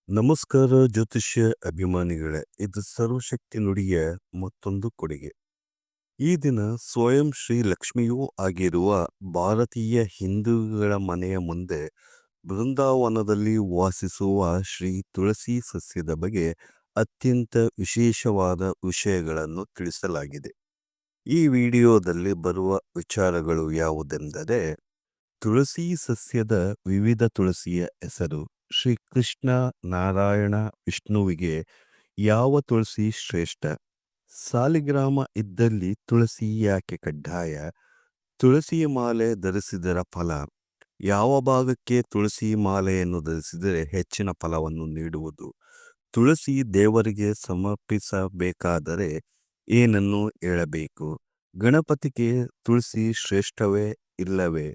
ನಮಸ್ಕಾರ ಜ್ಯೋತಿಷ್ಯ ಅಭಿಮಾನಿಗಳೇ, ಇದು ಸರ್ವಶಕ್ತಿ ನುಡಿಯ ಮತ್ತೊಂದು ಕೊಡುಗೆ. ಈ ದಿನ ಸ್ವಯಂ ಶ್ರೀ ಲಕ್ಷ್ಮಿಯೂ ಆಗಿರುವ ಭಾರತೀಯ ಹಿಂದೂಗಳ ಮನೆಯ ಮುಂದೆ ಬೃಂದಾವನದಲ್ಲಿ ವಾಸಿಸುವ ಶ್ರೀ ತುಳಸಿ ಸಸ್ಯದ ಬಗ್ಗೆ ಅತ್ಯಂತ ವಿಶೇಷವಾದ ವಿಷಯಗಳನ್ನು ತಿಳಿಸಲಾಗಿದೆ. ಈ ವಿಡಿಯೋದಲ್ಲಿ ಬರುವ ವಿಚಾರಗಳು ಯಾವುದೆಂದರೆ, ತುಳಸಿ ಸಸ್ಯದ ವಿವಿಧ ತುಳಸಿಯ ಹೆಸರು, ಶ್ರೀ ಕೃಷ್ಣ ನಾರಾಯಣ ವಿಷ್ಣುವಿಗೆ ಯಾವ ತುಳಸಿ ಶ್ರೇಷ್ಠ, ಸಾಲಿಗ್ರಾಮ ಇದ್ದಲ್ಲಿ ತುಳಸಿ ಯಾಕೆ ಕಡ್ಡಾಯ, ತುಳಸಿ ಮಾಲೆ ಧರಿಸಿದರ ಫಲ, ಯಾವ ಭಾಗಕ್ಕೆ ತುಳಸಿ ಮಾಲೆಯನ್ನು ಧರಿಸಿದರೆ ಹೆಚ್ಚಿನ ಫಲವನ್ನು ನೀಡುವುದು, ತುಳಸಿ ದೇವರಿಗೆ ಸಮರ್ಪಿಸಬೇಕಾದರೆ ಏನನ್ನು ಹೇಳಬೇಕು, ಗಣಪತಿಗೆ ತುಳಸಿ ಶ್ರೇಷ್ಠವೇ ಇಲ್ಲವೇ,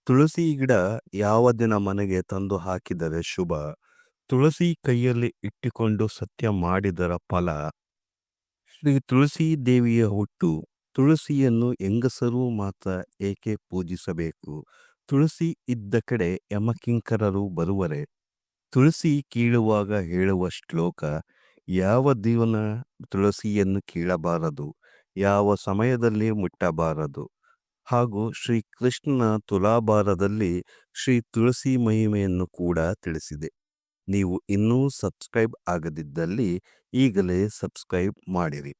ತುಳಸಿ ಗಿಡ ಯಾವ ದಿನ ಮನೆಗೆ ತಂದು ಹಾಕಿದರೆ ಶುಭ, ತುಳಸಿ ಕೈಯಲ್ಲಿ ಇಟ್ಟುಕೊಂಡು ಸತ್ಯ ಮಾಡಿದರ ಫಲ, ಶ್ರೀ ತುಳಸಿ ದೇವಿಯ ಹುಟ್ಟು, ತುಳಸಿಯನ್ನು ಹೆಂಗಸರು ಮಾತ್ರ ಏಕೆ ಪೂಜಿಸಬೇಕು, ತುಳಸಿ ಇದ್ದ ಕಡೆ ಯಮಕಿಂಕರರು ಬರುವರೆ, ತುಳಸಿ ಕೀಳುವಾಗ ಹೇಳುವ ಶ್ಲೋಕ, ಯಾವ ದಿನ ತುಳಸಿಯನ್ನು ಕೀಳಬಾರದು, ಯಾವ ಸಮಯದಲ್ಲಿ ಮುಟ್ಟಬಾರದು, ಹಾಗೂ ಶ್ರೀ ಕೃಷ್ಣನ ತುಲಾಭಾರದಲ್ಲಿ ಶ್ರೀ ತುಳಸಿ ಮಹಿಮೆಯನ್ನು ಕೂಡ ತಿಳಿಸಿದೆ. ನೀವು ಇನ್ನೂ ಸಬ್ಸ್ಕ್ರೈಬ್ ಆಗದಿದ್ದಲ್ಲಿ ಈಗಲೇ ಸಬ್ಸ್ಕ್ರೈಬ್ ಮಾಡಿರಿ.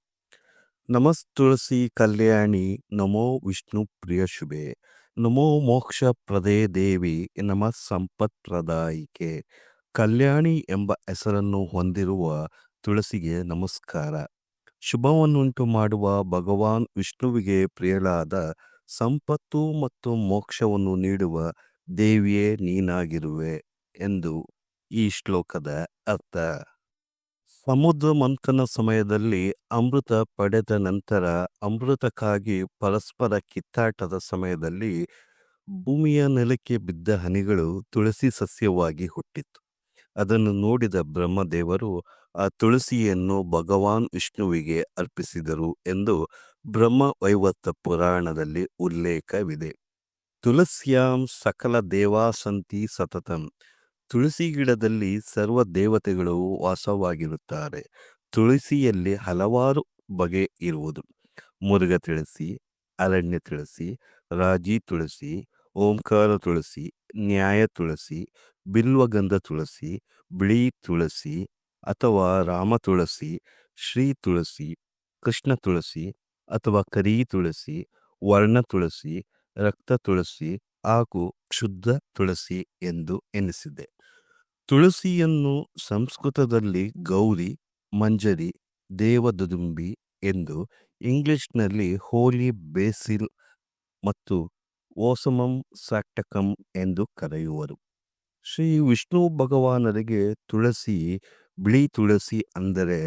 ನಮಸ್ ತುಳಸಿ ಕಲ್ಯಾಣಿ, ನಮೋ ವಿಷ್ಣು ಪ್ರಿಯ ಶುಭೆ, ನಮೋ ಮೋಕ್ಷ ಪ್ರದೇ ದೇವಿ, ನಮಃ ಸಂಪತ್ ಪ್ರದಾಯಿಕೆ. ಕಲ್ಯಾಣಿ ಎಂಬ ಹೆಸರನ್ನು ಹೊಂದಿರುವ ತುಳಸಿಗೆ ನಮಸ್ಕಾರ. ಶುಭವನ್ನುಂಟು ಮಾಡುವ ಭಗವಾನ್ ವಿಷ್ಣುವಿಗೆ ಪ್ರಿಯಳಾದ ಸಂಪತ್ತು ಮತ್ತು ಮೋಕ್ಷವನ್ನು ನೀಡುವ ದೇವಿಯೇ ನೀನಾಗಿರುವೆ ಎಂದು ಈ ಶ್ಲೋಕದ ಅರ್ಥ. ಸಮುದ್ರ ಮಂಥನ ಸಮಯದಲ್ಲಿ ಅಮೃತ ಪಡೆದ ನಂತರ ಅಮೃತಕ್ಕಾಗಿ ಪರಸ್ಪರ ಕಿತ್ತಾಟದ ಸಮಯದಲ್ಲಿ ಭೂಮಿಯ ನೆಲಕ್ಕೆ ಬಿದ್ದ ಹನಿಗಳು ತುಳಸಿ ಸಸ್ಯವಾಗಿ ಹುಟ್ಟಿತು. ಅದನ್ನು ನೋಡಿದ ಬ್ರಹ್ಮದೇವರು ಆ ತುಳಸಿಯನ್ನು ಭಗವಾನ್ ವಿಷ್ಣುವಿಗೆ ಅರ್ಪಿಸಿದರು ಎಂದು ಬ್ರಹ್ಮ ವೈವರ್ತ ಪುರಾಣದಲ್ಲಿ ಉಲ್ಲೇಖವಿದೆ. ತುಳಸ್ಯಾಂ ಸಕಲ ದೇವಾಸಂತಿ ಸತತಂ, ತುಳಸಿ ಗಿಡದಲ್ಲಿ ಸರ್ವ ದೇವತೆಗಳು ವಾಸವಾಗಿರುತ್ತಾರೆ. ತುಳಸಿಯಲ್ಲಿ ಹಲವಾರು ಬಗೆ ಇರುವುದು. ಮುರುಘ ತುಳಸಿ, ಅರಣ್ಯ ತುಳಸಿ, ರಾಜಿ ತುಳಸಿ, ಓಂಕಾರ ತುಳಸಿ, ನ್ಯಾಯ ತುಳಸಿ, ಬಿಲ್ವಗಂಧ ತುಳಸಿ, ಬಿಳಿ ತುಳಸಿ ಅಥವಾ ರಾಮ ತುಳಸಿ, ಶ್ರೀ ತುಳಸಿ, ಕೃಷ್ಣ ತುಳಸಿ ಅಥವಾ ಕರಿ ತುಳಸಿ, ವರ್ಣ ತುಳಸಿ, ರಕ್ತ ತುಳಸಿ ಹಾಗೂ ಶುದ್ಧ ತುಳಸಿ ಎಂದು ಎನಿಸಿದೆ. ತುಳಸಿಯನ್ನು ಸಂಸ್ಕೃತದಲ್ಲಿ ಗೌರಿ, ಮಂಜರಿ, ದೇವದುದುಂಬಿ ಎಂದು, ಇಂಗ್ಲಿಷ್ನಲ್ಲಿ ಹೋಲಿ ಬೇಸಿಲ್ ಮತ್ತು ಓಸಮಂ ಸ್ಯಾಕ್ಟಕಂ ಎಂದು ಕರೆಯುವರು. ಶ್ರೀ ವಿಷ್ಣು ಭಗವಾನರಿಗೆ ತುಳಸಿ, ಬಿಳಿ ತುಳಸಿ ಅಂದರೆ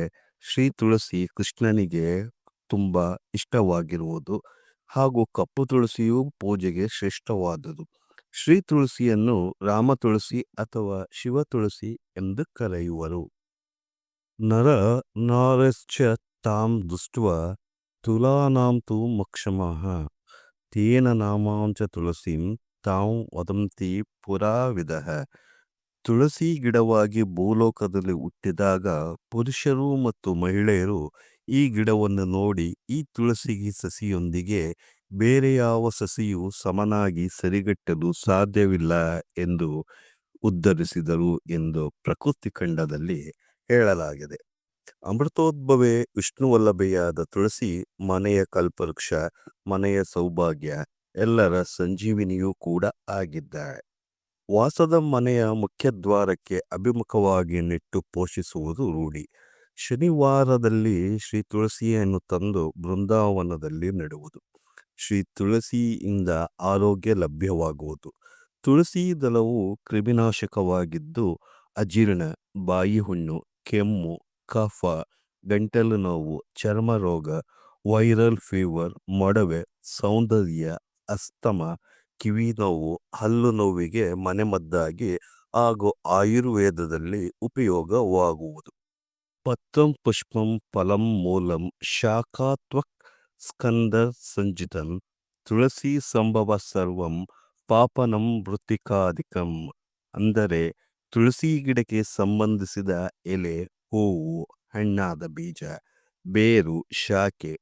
ಶ್ರೀ ತುಳಸಿ ಕೃಷ್ಣನಿಗೆ ತುಂಬ ಇಷ್ಟವಾಗಿರುವುದು ಹಾಗೂ ಕಪ್ಪು ತುಳಸಿಯು ಪೂಜೆಗೆ ಶ್ರೇಷ್ಠವಾದುದು. ಶ್ರೀ ತುಳಸಿಯನ್ನು ರಾಮ ತುಳಸಿ ಅಥವಾ ಶಿವ ತುಳಸಿ ಎಂದು ಕರೆಯುವರು. ನರ ನಾರಶ್ಚ ತಾಂ ದೃಷ್ಟ್ವಾ ತುಲಾನಾಂ ತು ಮಕ್ಷಮಃ, ತೇನ ನಾಮಾಂಚ ತುಳಸಿಂ ತಾಂ ವದಂತಿ ಪುರಾವಿದಃ. ತುಳಸಿ ಗಿಡವಾಗಿ ಭೂಲೋಕದಲ್ಲಿ ಹುಟ್ಟಿದಾಗ ಪುರುಷರು ಮತ್ತು ಮಹಿಳೆಯರು ಈ ಗಿಡವನ್ನು ನೋಡಿ ಈ ತುಳಸಿ ಸಸಿಯೊಂದಿಗೆ ಬೇರೆ ಯಾವ ಸಸಿಯು ಸಮನಾಗಿ ಸರಿಗಟ್ಟಲು ಸಾಧ್ಯವಿಲ್ಲ ಎಂದು ಉದ್ಧರಿಸಿದರು ಎಂದು ಪ್ರಕೃತಿ ಖಂಡದಲ್ಲಿ ಹೇಳಲಾಗಿದೆ. ಅಮೃತೋದ್ಭವೆ ವಿಷ್ಣುವಲ್ಲಭೆಯಾದ ತುಳಸಿ ಮನೆಯ ಕಲ್ಪವೃಕ್ಷ, ಮನೆಯ ಸೌಭಾಗ್ಯ, ಎಲ್ಲರ ಸಂಜೀವಿನಿಯೂ ಕೂಡ ಆಗಿದ್ದಾಳೆ. ವಾಸದ ಮನೆಯ ಮುಖ್ಯದ್ವಾರಕ್ಕೆ ಅಭಿಮುಖವಾಗಿ ನೆಟ್ಟು ಪೋಷಿಸುವುದು ರೂಢಿ. ಶನಿವಾರದಲ್ಲಿ ಶ್ರೀ ತುಳಸಿಯನ್ನು ತಂದು ಬೃಂದಾವನದಲ್ಲಿ ನೆಡುವುದು. ಶ್ರೀ ತುಳಸಿಯಿಂದ ಆರೋಗ್ಯ ಲಭ್ಯವಾಗುವುದು. ತುಳಸಿ ದಳವು ಕ್ರಿಮಿನಾಶಕವಾಗಿದ್ದು ಅಜೀರ್ಣ, ಬಾಯಿ ಹುಣ್ಣು, ಕೆಮ್ಮು, ಕಫ, ಗಂಟಲು ನೋವು, ಚರ್ಮ ರೋಗ, ವೈರಲ್ ಫೀವರ್, ಮೊಡವೆ, ಸೌಂದರ್ಯ, ಅಸ್ತಮ, ಕಿವಿ ನೋವು, ಹಲ್ಲು ನೋವಿಗೆ ಮನೆಮದ್ದಾಗಿ ಹಾಗೂ ಆಯುರ್ವೇದದಲ್ಲಿ ಉಪಯೋಗವಾಗುವುದು. ಪತ್ರಂ ಪುಷ್ಪಂ ಫಲಂ ಮೂಲಂ ಶಾಖಾತ್ವಕ್ ಸ್ಕಂದ ಸಂಜಿತಂ, ತುಳಸಿ ಸಂಭವ ಸರ್ವಂ ಪಾಪನಂ ಮೃತ್ತಿಕಾಧಿಕಂ. ಅಂದರೆ ತುಳಸಿ ಗಿಡಕ್ಕೆ ಸಂಬಂಧಿಸಿದ ಎಲೆ, ಹೂವು, ಹಣ್ಣಾದ ಬೀಜ, ಬೇರು, ಶಾಖೆ,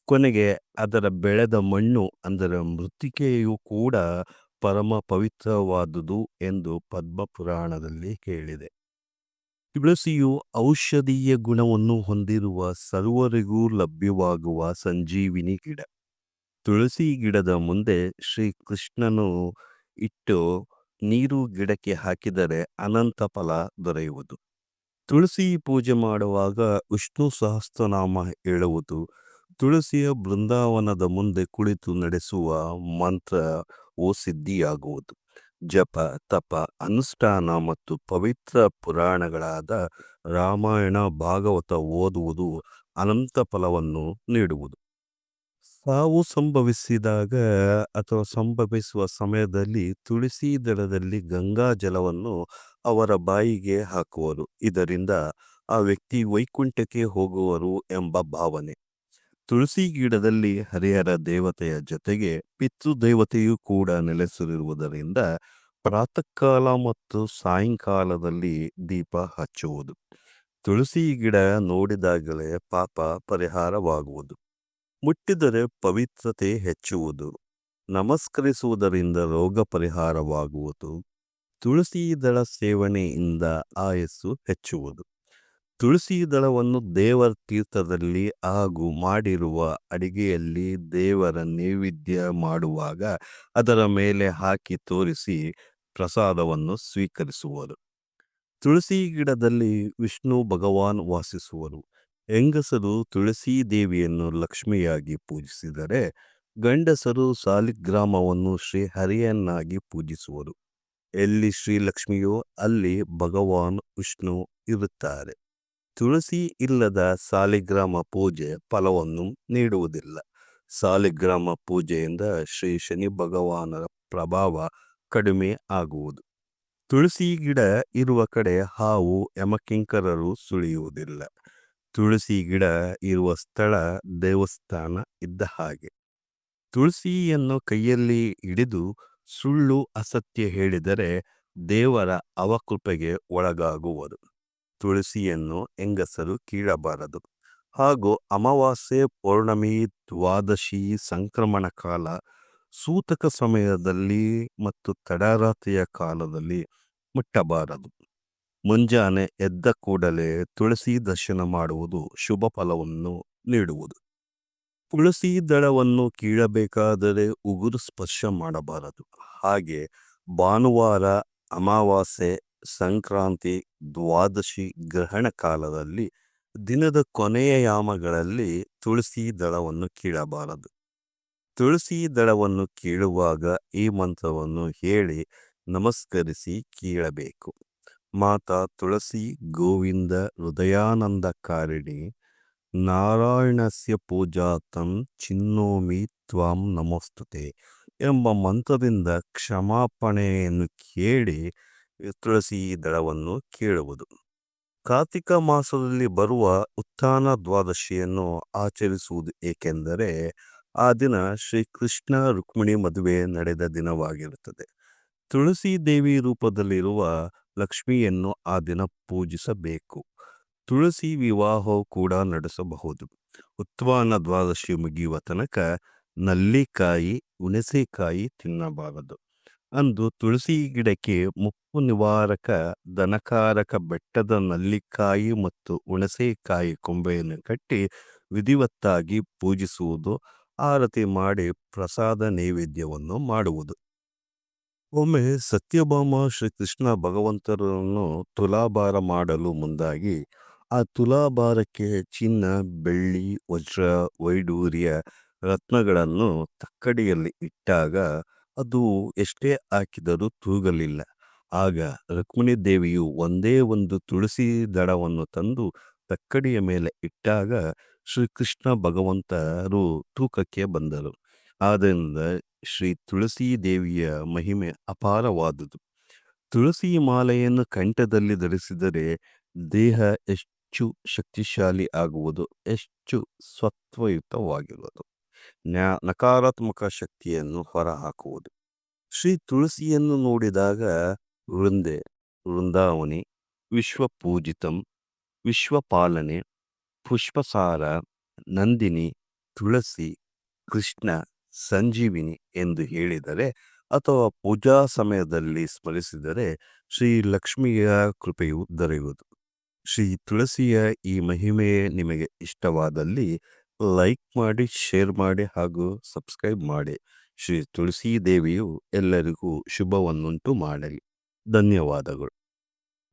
ಕೊನೆಗೆ ಅದರ ಬೆಳೆದ ಮಣ್ಣು ಅಂದರೆ ಮೃತ್ತಿಕೆಯು ಕೂಡ ಪರಮ ಪವಿತ್ರವಾದುದು ಎಂದು ಪದ್ಮಪುರಾಣದಲ್ಲಿ ಹೇಳಿದೆ. ತುಳಸಿಯು ಔಷಧೀಯ ಗುಣವನ್ನು ಹೊಂದಿರುವ ಸರ್ವರಿಗೂ ಲಭ್ಯವಾಗುವ ಸಂಜೀವಿನಿ ಗಿಡ. ತುಳಸಿ ಗಿಡದ ಮುಂದೆ ಶ್ರೀಕೃಷ್ಣನು ಇಟ್ಟು ನೀರು ಗಿಡಕ್ಕೆ ಹಾಕಿದರೆ ಅನಂತ ಫಲ ದೊರೆಯುವುದು. ತುಳಸಿ ಪೂಜೆ ಮಾಡುವಾಗ ವಿಷ್ಣು ಸಹಸ್ರನಾಮ ಹೇಳುವುದು, ತುಳಸಿಯ ಬೃಂದಾವನದ ಮುಂದೆ ಕುಳಿತು ನಡೆಸುವ ಮಂತ್ರವು ಸಿದ್ಧಿಯಾಗುವುದು. ಜಪ, ತಪ, ಅನುಷ್ಠಾನ ಮತ್ತು ಪವಿತ್ರ ಪುರಾಣಗಳಾದ ರಾಮಾಯಣ, ಭಾಗವತ ಓದುವುದು ಅನಂತ ಫಲವನ್ನು ನೀಡುವುದು. ಸಾವು ಸಂಭವಿಸಿದಾಗ ಅಥವಾ ಸಂಭವಿಸುವ ಸಮಯದಲ್ಲಿ ತುಳಸಿ ದಳದಲ್ಲಿ ಗಂಗಾ ಜಲವನ್ನು ಅವರ ಬಾಯಿಗೆ ಹಾಕುವರು. ಇದರಿಂದ ಆ ವ್ಯಕ್ತಿ ವೈಕುಂಠಕ್ಕೆ ಹೋಗುವರು ಎಂಬ ಭಾವನೆ. ತುಳಸಿ ಗಿಡದಲ್ಲಿ ಹರಿಹರ ದೇವತೆಯ ಜೊತೆಗೆ ಪಿತೃದೇವತೆಯೂ ಕೂಡ ನೆಲೆಸಿರುವುದರಿಂದ ಪ್ರಾತಃ ಕಾಲ ಮತ್ತು ಸಾಯಂಕಾಲದಲ್ಲಿ ದೀಪ ಹಚ್ಚುವುದು. ತುಳಸಿ ಗಿಡ ನೋಡಿದಾಗಲೇ ಪಾಪ ಪರಿಹಾರವಾಗುವುದು. ಮುಟ್ಟಿದರೆ ಪವಿತ್ರತೆ ಹೆಚ್ಚುವುದು. ನಮಸ್ಕರಿಸುವುದರಿಂದ ರೋಗ ಪರಿಹಾರವಾಗುವುದು. ತುಳಸಿ ದಳ ಸೇವನೆಯಿಂದ ಆಯಸ್ಸು ಹೆಚ್ಚುವುದು. ತುಳಸಿ ದಳವನ್ನು ದೇವರ ತೀರ್ಥದಲ್ಲಿ ಹಾಗೂ ಮಾಡಿರುವ ಅಡಿಗೆಯಲ್ಲಿ ದೇವರ ನೈವೇದ್ಯ ಮಾಡುವಾಗ ಅದರ ಮೇಲೆ ಹಾಕಿ ತೋರಿಸಿ ಪ್ರಸಾದವನ್ನು ಸ್ವೀಕರಿಸುವರು. ತುಳಸಿ ಗಿಡದಲ್ಲಿ ವಿಷ್ಣು ಭಗವಾನ್ ವಾಸಿಸುವರು. ಹೆಂಗಸರು ತುಳಸಿ ದೇವಿಯನ್ನು ಲಕ್ಷ್ಮಿಯಾಗಿ ಪೂಜಿಸಿದರೆ ಗಂಡಸರು ಸಾಲಿಗ್ರಾಮವನ್ನು ಶ್ರೀಹರಿಯನ್ನಾಗಿ ಪೂಜಿಸುವರು. ಎಲ್ಲಿ ಶ್ರೀಲಕ್ಷ್ಮಿಯೋ ಅಲ್ಲಿ ಭಗವಾನ್ ವಿಷ್ಣು ಇರುತ್ತಾರೆ. ತುಳಸಿ ಇಲ್ಲದ ಸಾಲಿಗ್ರಾಮ ಪೂಜೆ ಫಲವನ್ನು ನೀಡುವುದಿಲ್ಲ. ಸಾಲಿಗ್ರಾಮ ಪೂಜೆಯಿಂದ ಶ್ರೀ ಶನಿ ಭಗವಾನರ ಪ್ರಭಾವ ಕಡಿಮೆ ಆಗುವುದು. ತುಳಸಿ ಗಿಡ ಇರುವ ಕಡೆ ಹಾವು ಯಮಕಿಂಕರರು ಸುಳಿಯುವುದಿಲ್ಲ. ತುಳಸಿ ಗಿಡ ಇರುವ ಸ್ಥಳ ದೇವಸ್ಥಾನ ಇದ್ದ ಹಾಗೆ. ತುಳಸಿಯನ್ನು ಕೈಯಲ್ಲಿ ಹಿಡಿದು ಸುಳ್ಳು ಅಸತ್ಯ ಹೇಳಿದರೆ ದೇವರ ಅವಕೃಪೆಗೆ ಒಳಗಾಗುವರು. ತುಳಸಿಯನ್ನು ಹೆಂಗಸರು ಕೀಳಬಾರದು. ಹಾಗೂ ಅಮಾವಾಸ್ಯೆ, ಪೌರ್ಣಮಿ, ದ್ವಾದಶಿ, ಸಂಕ್ರಮಣ ಕಾಲ, ಸೂತಕ ಸಮಯದಲ್ಲಿ ಮತ್ತು ತಡರಾತ್ರಿಯ ಕಾಲದಲ್ಲಿ ಮುಟ್ಟಬಾರದು. ಮುಂಜಾನೆ ಎದ್ದ ಕೂಡಲೇ ತುಳಸಿ ದರ್ಶನ ಮಾಡುವುದು ಶುಭ ಫಲವನ್ನು ನೀಡುವುದು. ತುಳಸಿ ದಳವನ್ನು ಕೀಳಬೇಕಾದರೆ ಉಗುರು ಸ್ಪರ್ಶ ಮಾಡಬಾರದು. ಹಾಗೆ ಭಾನುವಾರ, ಅಮಾವಾಸ್ಯೆ, ಸಂಕ್ರಾಂತಿ, ದ್ವಾದಶಿ, ಗ್ರಹಣ ಕಾಲದಲ್ಲಿ ದಿನದ ಕೊನೆಯ ಯಾಮಗಳಲ್ಲಿ ತುಳಸಿ ದಳವನ್ನು ಕೀಳಬಾರದು. ತುಳಸಿ ದಳವನ್ನು ಕೀಳುವಾಗ ಈ ಮಂತ್ರವನ್ನು ಹೇಳಿ ನಮಸ್ಕರಿಸಿ ಕೀಳಬೇಕು. ಮಾತಾ ತುಳಸಿ ಗೋವಿಂದ ಹೃದಯಾನಂದಕಾರಿಣಿ ನಾರಾಯಣಸ್ಯ ಪೂಜಾರ್ಥಂ ಚಿನ್ನೋಮಿ ತ್ವಾಂ ನಮೋಸ್ತುತೆ ಎಂಬ ಮಂತ್ರದಿಂದ ಕ್ಷಮಾಪಣೆಯನ್ನು ಕೇಳಿ ತುಳಸಿ ದಳವನ್ನು ಕೀಳುವುದು. ಕಾರ್ತಿಕ ಮಾಸದಲ್ಲಿ ಬರುವ ಉತ್ಥಾನ ದ್ವಾದಶಿಯನ್ನು ಆಚರಿಸುವುದು ಏಕೆಂದರೆ ಆ ದಿನ ಶ್ರೀಕೃಷ್ಣ ರುಕ್ಮಿಣಿ ಮದುವೆ ನಡೆದ ದಿನವಾಗಿರುತ್ತದೆ. ತುಳಸಿ ದೇವಿ ರೂಪದಲ್ಲಿರುವ ಲಕ್ಷ್ಮಿಯನ್ನು ಆ ದಿನ ಪೂಜಿಸಬೇಕು. ತುಳಸಿ ವಿವಾಹವು ಕೂಡ ನಡೆಸಬಹುದು. ಉತ್ಥಾನ ದ್ವಾದಶಿ ಮುಗಿಯುವ ತನಕ ನಲ್ಲಿಕಾಯಿ, ಹುಣಸೆಕಾಯಿ ತಿನ್ನಬಾರದು. ಅಂದು ತುಳಸಿ ಗಿಡಕ್ಕೆ ಮುಪ್ಪು ನಿವಾರಕ, ಧನಕಾರಕ ಬೆಟ್ಟದ ನಲ್ಲಿಕಾಯಿ ಮತ್ತು ಹುಣಸೆಕಾಯಿ ಕೊಂಬೆಯನ್ನು ಕಟ್ಟಿ ವಿಧಿವತ್ತಾಗಿ ಪೂಜಿಸುವುದು. ಆರತಿ ಮಾಡಿ ಪ್ರಸಾದ ನೈವೇದ್ಯವನ್ನು ಮಾಡುವುದು. ಒಮ್ಮೆ ಸತ್ಯಭಾಮ ಶ್ರೀಕೃಷ್ಣ ಭಗವಂತರನ್ನು ತುಲಾಭಾರ ಮಾಡಲು ಮುಂದಾಗಿ ಆ ತುಲಾಭಾರಕ್ಕೆ ಚಿನ್ನ, ಬೆಳ್ಳಿ, ವಜ್ರ, ವೈಡೂರ್ಯ, ರತ್ನಗಳನ್ನು ತಕ್ಕಡಿಯಲ್ಲಿ ಇಟ್ಟಾಗ ಅದು ಎಷ್ಟೇ ಹಾಕಿದರೂ ತೂಗಲಿಲ್ಲ. ಆಗ ರುಕ್ಮಿಣಿ ದೇವಿಯು ಒಂದೇ ಒಂದು ತುಳಸಿ ದಳವನ್ನು ತಂದು ತಕ್ಕಡಿಯ ಮೇಲೆ ಇಟ್ಟಾಗ ಶ್ರೀಕೃಷ್ಣ ಭಗವಂತರು ತೂಕಕ್ಕೆ ಬಂದರು. ಆದ್ದರಿಂದ ಶ್ರೀ ತುಳಸಿ ದೇವಿಯ ಮಹಿಮೆ ಅಪಾರವಾದುದು. ತುಳಸಿ ಮಾಲೆಯನ್ನು ಕಂಠದಲ್ಲಿ ಧರಿಸಿದರೆ ದೇಹ ಹೆಚ್ಚು ಶಕ್ತಿಶಾಲಿ ಆಗುವುದು, ಹೆಚ್ಚು ಸತ್ವಯುತವಾಗಿರುವುದು, ನಕಾರಾತ್ಮಕ ಶಕ್ತಿಯನ್ನು ಹೊರಹಾಕುವುದು. ಶ್ರೀ ತುಳಸಿಯನ್ನು ನೋಡಿದಾಗ ವೃಂದೆ ವೃಂದಾವನಿ, ವಿಶ್ವಪೂಜಿತಂ, ವಿಶ್ವಪಾಲನೆ, ಪುಷ್ಪಸಾರ, ನಂದಿನಿ, ತುಳಸಿ, ಕೃಷ್ಣ, ಸಂಜೀವಿನಿ ಎಂದು ಹೇಳಿದರೆ ಅಥವಾ ಪೂಜಾ ಸಮಯದಲ್ಲಿ ಸ್ಮರಿಸಿದರೆ ಶ್ರೀ ಲಕ್ಷ್ಮಿಯ ಕೃಪೆಯು ದೊರೆಯುವುದು. ಶ್ರೀ ತುಳಸಿಯ ಈ ಮಹಿಮೆ ನಿಮಗೆ ಇಷ್ಟವಾದಲ್ಲಿ ಲೈಕ್ ಮಾಡಿ, ಶೇರ್ ಮಾಡಿ ಹಾಗೂ ಸಬ್ಸ್ಕ್ರೈಬ್ ಮಾಡಿ. ಶ್ರೀ ತುಳಸಿ ದೇವಿಯು ಎಲ್ಲರಿಗೂ ಶುಭವನ್ನುಂಟು ಮಾಡಲಿ. ಧನ್ಯವಾದಗಳು.